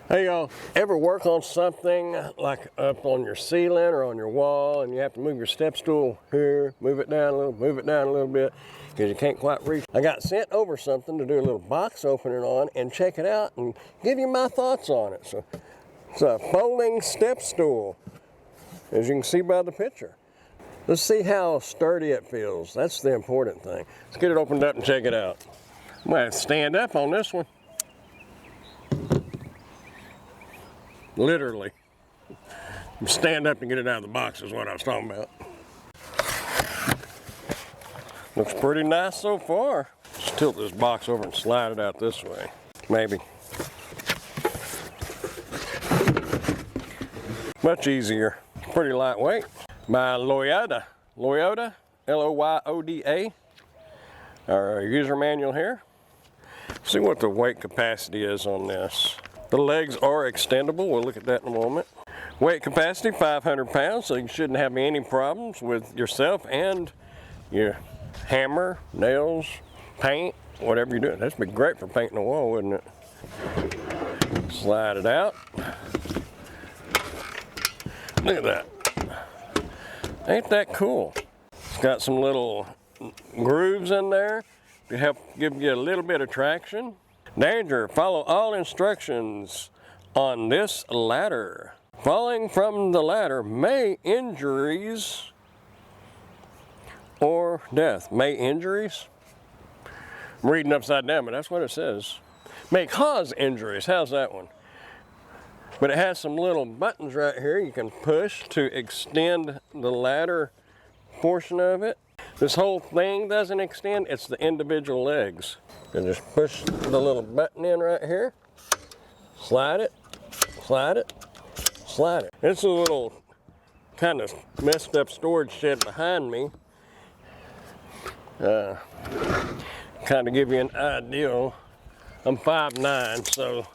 Hey y'all, ever work on something like up on your ceiling or on your wall and you have to move your step stool here, move it down a little bit because you can't quite reach? I got sent over something to do a little box opening on and check it out and give you my thoughts on it. So it's a folding step stool, as you can see by the picture. Let's see how sturdy it feels. That's the important thing. Let's get it opened up and check it out. I'm gonna stand up on this one. Literally. Stand up and get it out of the box is what I was talking about. Looks pretty nice so far. Just tilt this box over and slide it out this way. Maybe. Much easier. Pretty lightweight. By Loyoda. Loyoda, L-O-Y-O-D-A. Our user manual here. See what the weight capacity is on this. The legs are extendable. We'll look at that in a moment. Weight capacity, 500 pounds, so you shouldn't have any problems with yourself and your hammer, nails, paint, whatever you're doing. That'd be great for painting a wall, wouldn't it? Slide it out. Look at that. Ain't that cool? It's got some little grooves in there to help give you a little bit of traction. Danger, follow all instructions on this ladder. Falling from the ladder may injuries or death. May injuries? I'm reading upside down, but that's what it says. May cause injuries. How's that one? But it has some little buttons right here you can push to extend the ladder portion of it. This whole thing doesn't extend, it's the individual legs. You just push the little button in right here, slide it, slide it, slide it. It's a little kind of messed up storage shed behind me. Kind of give you an idea. I'm 5'9", so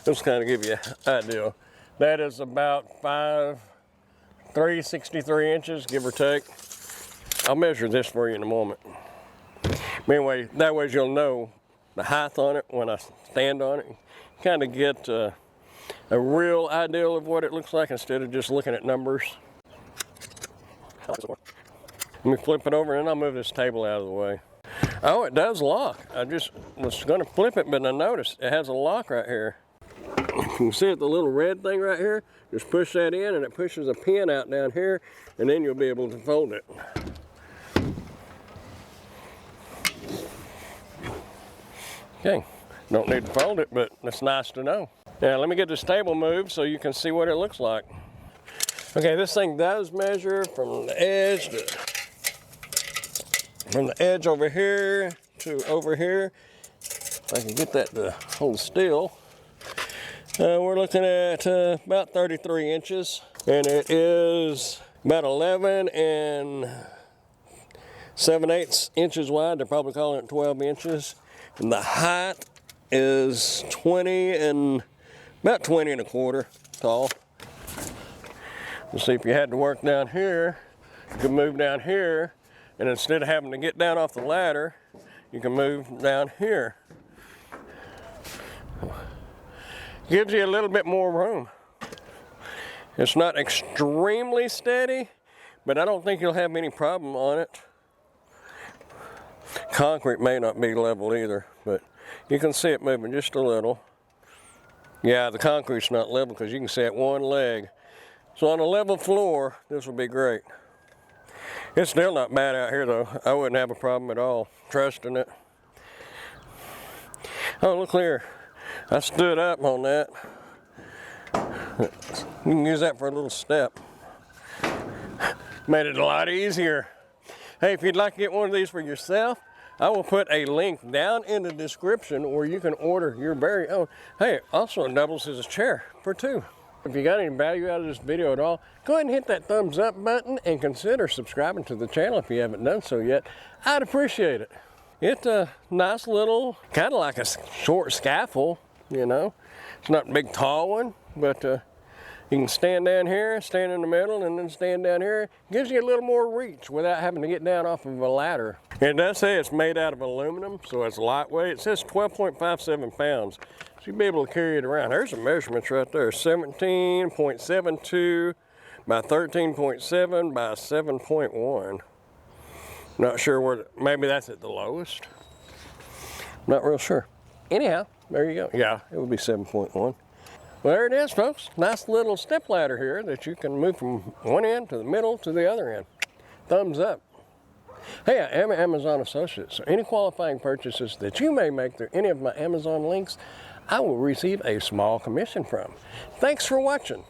just kind of give you an idea. That is about 5'3", 63 inches, give or take. I'll measure this for you in a moment. But anyway, that way you'll know the height on it when I stand on it. Kind of get a real idea of what it looks like instead of just looking at numbers. Let me flip it over and I'll move this table out of the way. Oh, it does lock. I just was going to flip it, but I noticed it has a lock right here. You can see it, the little red thing right here. Just push that in and it pushes a pin out down here and then you'll be able to fold it. Okay, don't need to fold it, but it's nice to know. Now let me get this table moved so you can see what it looks like. Okay, this thing does measure from the edge over here to over here. If I can get that to hold still. We're looking at about 33 inches, and it is about 11 and 7/8 inches wide. They're probably calling it 12 inches. And the height is about 20 and a quarter tall. Let's see, if you had to work down here, you can move down here, and instead of having to get down off the ladder, you can move down here. Gives you a little bit more room. It's not extremely steady, but I don't think you'll have any problem on it. Concrete may not be level either, but you can see it moving just a little. Yeah, the concrete's not level because you can see it one leg. So on a level floor, this would be great. It's still not bad out here though. I wouldn't have a problem at all trusting it. Oh, look here. I stood up on that. You can use that for a little step. Made it a lot easier. Hey, if you'd like to get one of these for yourself, I will put a link down in the description where you can order your very own. Hey, also it doubles as a chair for two. If you got any value out of this video at all, go ahead and hit that thumbs up button and consider subscribing to the channel if you haven't done so yet. I'd appreciate it. It's a nice little, kind of like a short scaffold, you know. It's not a big tall one, but you can stand down here, stand in the middle, and then stand down here. Gives you a little more reach without having to get down off of a ladder. It does say it's made out of aluminum, so it's lightweight. It says 12.57 pounds. you'll be able to carry it around. There's the measurements right there, 17.72 by 13.7 by 7.1. Not sure where, maybe that's at the lowest. Not real sure. Anyhow, there you go. Yeah, it would be 7.1. Well, there it is, folks. Nice little step ladder here that you can move from one end to the middle to the other end. Thumbs up. Hey, I am Amazon Associate, so any qualifying purchases that you may make through any of my Amazon links, I will receive a small commission from. Thanks for watching.